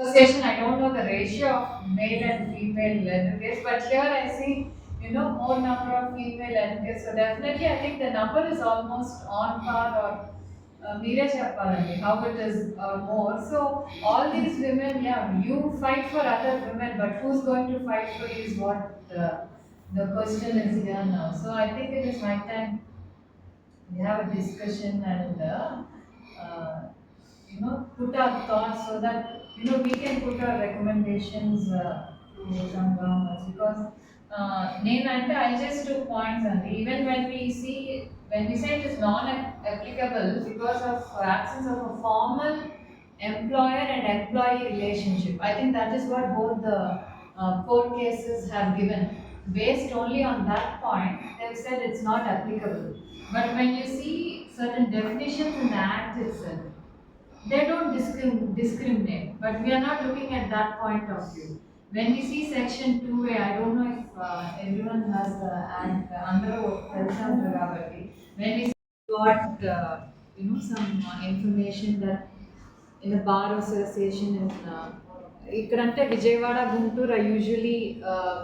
Association, I don't know the ratio of male and female advocates, but here I see, more number of female advocates. So definitely, I think the number is almost on par or Meera Chappalani, how it is more. So all these women, yeah, you fight for other women, but who's going to fight for you is what the question is here now. So I think it is my time we have a discussion and put our thoughts so that we can put our recommendations to some governments because నేనంటే I just two points and even when we say it is non-applicable because of absence of a formal employer and employee relationship. I think that is what both the court cases have given. Based only on that point, they've said it's not applicable. But when you see certain definitions in the act itself, they don't discriminate. But we are not looking at that point of view. When we see section 2A, I don't know if everyone has the act under Telsa. When we got some information that in a bar association in ఇక్కడంటే Vijayawada Guntur are usually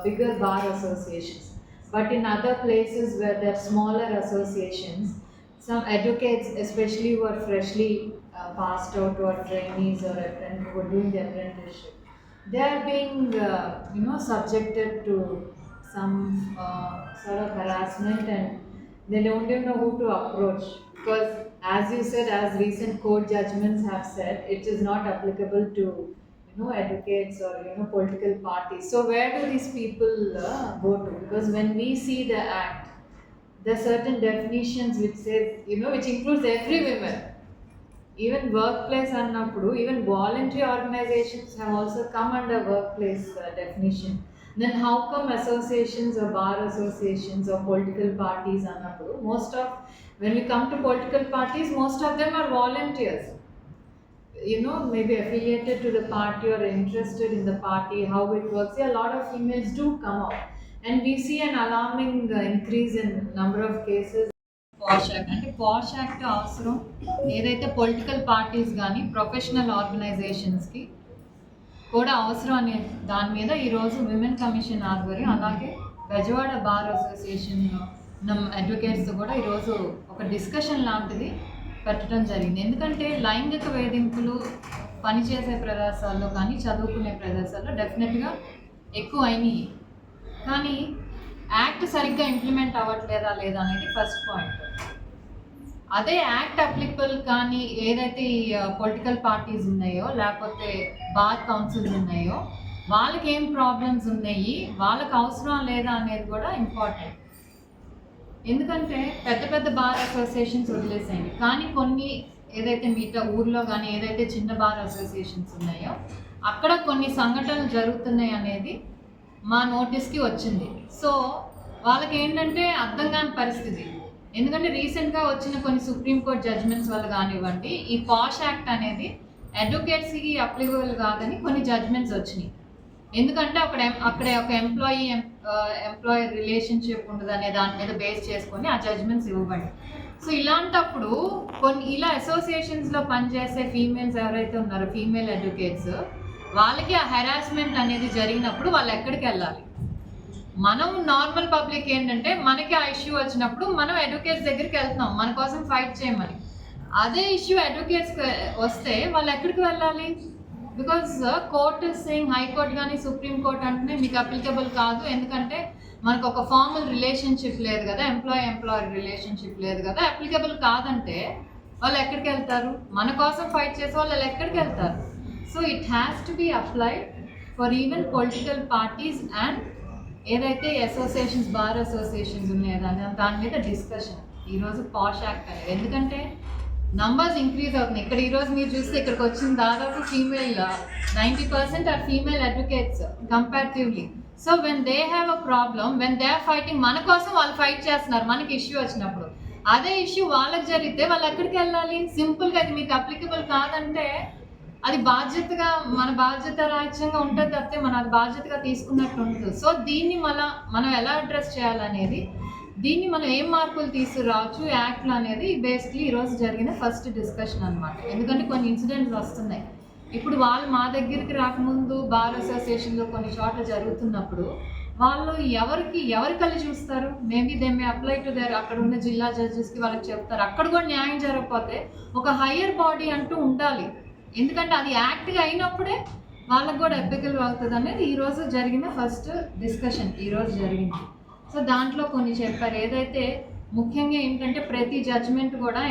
bigger bar associations, but in other places where there are smaller associations, some advocates, especially who are freshly passed out or trainees or who are doing the apprenticeship, they are being subjected to some sort of harassment, and they don't even know who to approach because, as you said, as recent court judgments have said, it is not applicable to advocates or political parties. So where do these people go to? Because when we see the act, there are certain definitions which say, which includes every women. Even workplace annappudu, even voluntary organizations have also come under workplace definition. Then how come associations or bar associations or political parties annappudu, when we come to political parties, most of them are volunteers, maybe affiliated to the party or interested in the party, how it works. Yeah, a lot of females do come out, and we see an alarming increase in number of cases. Posh act అంటే పాష్ act అవసరం ఏదైతే political parties కానీ professional ఆర్గనైజేషన్స్కి కూడా అవసరం అనే దాని మీద ఈరోజు విమెన్ కమిషన్ ఆధ్వర్యం, అలాగే బెజవాడ బార్ అసోసియేషన్ అడ్వకేట్స్తో కూడా ఈరోజు ఒక డిస్కషన్ లాంటిది పెట్టడం జరిగింది. ఎందుకంటే లైంగిక వేధింపులు పనిచేసే ప్రదేశాల్లో కానీ చదువుకునే ప్రదేశాల్లో డెఫినెట్గా ఎక్కువ అయినాయి, కానీ యాక్ట్ సరిగ్గా ఇంప్లిమెంట్ అవ్వట్లేదా లేదా అనేది ఫస్ట్ పాయింట్. అదే యాక్ట్ అప్లికబుల్ కానీ ఏదైతే ఈ పొలిటికల్ పార్టీస్ ఉన్నాయో లేకపోతే బార్ కౌన్సిల్స్ ఉన్నాయో వాళ్ళకి ఏం ప్రాబ్లమ్స్ ఉన్నాయి, వాళ్ళకి అవసరం లేదా అనేది కూడా ఇంపార్టెంట్. ఎందుకంటే పెద్ద పెద్ద బార్ అసోసియేషన్స్ వదిలేసాయండి, కానీ కొన్ని ఏదైతే ఊర్లో కానీ ఏదైతే చిన్న బార్ అసోసియేషన్స్ ఉన్నాయో అక్కడ కొన్ని సంఘటనలు జరుగుతున్నాయి అనేది మా నోటీస్కి వచ్చింది. సో వాళ్ళకి ఏంటంటే అర్థం కాని పరిస్థితి, ఎందుకంటే రీసెంట్గా వచ్చిన కొన్ని సుప్రీంకోర్టు జడ్జ్మెంట్స్ వల్ల కానివ్వండి, ఈ పాష్ యాక్ట్ అనేది అడ్వకేట్స్కి అప్లికబుల్ కాదని కొన్ని జడ్జ్మెంట్స్ వచ్చినాయి. ఎందుకంటే అక్కడ ఒక ఎంప్లాయర్ రిలేషన్షిప్ ఉండదు అనే దాని మీద బేస్ చేసుకొని ఆ జడ్జ్మెంట్స్ ఇవ్వబడి. సో ఇలాంటప్పుడు ఇలా అసోసియేషన్స్లో పనిచేసే ఫీమేల్స్ ఎవరైతే ఉన్నారో ఫీమేల్ అడ్వకేట్స్, వాళ్ళకి ఆ హెరాస్మెంట్ అనేది జరిగినప్పుడు వాళ్ళు ఎక్కడికి వెళ్ళాలి? మనం నార్మల్ పబ్లిక్ ఏంటంటే మనకి ఆ ఇష్యూ వచ్చినప్పుడు మనం అడ్వకేట్స్ దగ్గరికి వెళ్తున్నాం మన కోసం ఫైట్ చేయమని. అదే ఇష్యూ అడ్వకేట్స్ వస్తే వాళ్ళు ఎక్కడికి వెళ్ళాలి? Because court is saying, high court కానీ సుప్రీంకోర్టు అంటేనే మీకు అప్లికబుల్ కాదు, ఎందుకంటే మనకు ఒక ఫార్మల్ రిలేషన్షిప్ లేదు కదా, ఎంప్లాయర్ రిలేషన్షిప్ లేదు కదా, అప్లికబుల్ కాదంటే వాళ్ళు ఎక్కడికి వెళ్తారు? మన కోసం ఫైట్ చేసే వాళ్ళు ఎక్కడికి వెళ్తారు? So it has to be applied for even political parties and ఏదైతే అసోసియేషన్స్ బార్ అసోసియేషన్స్ ఉన్నాయో దాని మీద డిస్కషన్ ఈరోజు పాష్ యాక్ట్ అనేది. ఎందుకంటే నంబర్స్ ఇంక్రీజ్ అవుతున్నాయి. ఇక్కడ ఈరోజు మీరు చూస్తే ఇక్కడికి వచ్చిన దాదాపు 90% are female advocates comparatively. So when they have a problem, when they are fighting, మన కోసం వాళ్ళు ఫైట్ చేస్తున్నారు మనకి ఇష్యూ వచ్చినప్పుడు. అదే ఇష్యూ వాళ్ళకి జరిగితే వాళ్ళు ఎక్కడికి వెళ్ళాలి? సింపుల్గా అది మీకు అప్లికబుల్ కాదంటే అది మన బాధ్యత రాజ్యంగా ఉంటుంది తప్పితే మనం అది బాధ్యతగా తీసుకున్నట్టు ఉండదు. సో దీన్ని మనం ఎలా అడ్రస్ చేయాలనేది, దీన్ని మనం ఏం మార్పులు తీసుకురావచ్చు యాక్ట్లో అనేది బేసిక్లీ ఈరోజు జరిగిన ఫస్ట్ డిస్కషన్ అనమాట. ఎందుకంటే కొన్ని ఇన్సిడెంట్స్ వస్తున్నాయి. ఇప్పుడు వాళ్ళు మా దగ్గరికి రాకముందు బార్ అసోసియేషన్లో కొన్ని చోట్ల జరుగుతున్నప్పుడు వాళ్ళు ఎవరి కళ్ళు చూస్తారు? Maybe they may apply to their అక్కడ ఉన్న జిల్లా జడ్జెస్కి వాళ్ళకి చెప్తారు. అక్కడ కూడా న్యాయం జరగకపోతే ఒక హయ్యర్ బాడీ అంటూ ఉండాలి. ఎందుకంటే అది యాక్ట్గా అయినప్పుడే వాళ్ళకు కూడా ఎప్పికలు అవుతుంది అనేది ఈరోజు జరిగిన ఫస్ట్ డిస్కషన్ ఈరోజు జరిగింది. సో దాంట్లో కొన్ని చెప్పారు. ఏదైతే ముఖ్యంగా ఏంటంటే ప్రతి జడ్జ్మెంట్ కూడా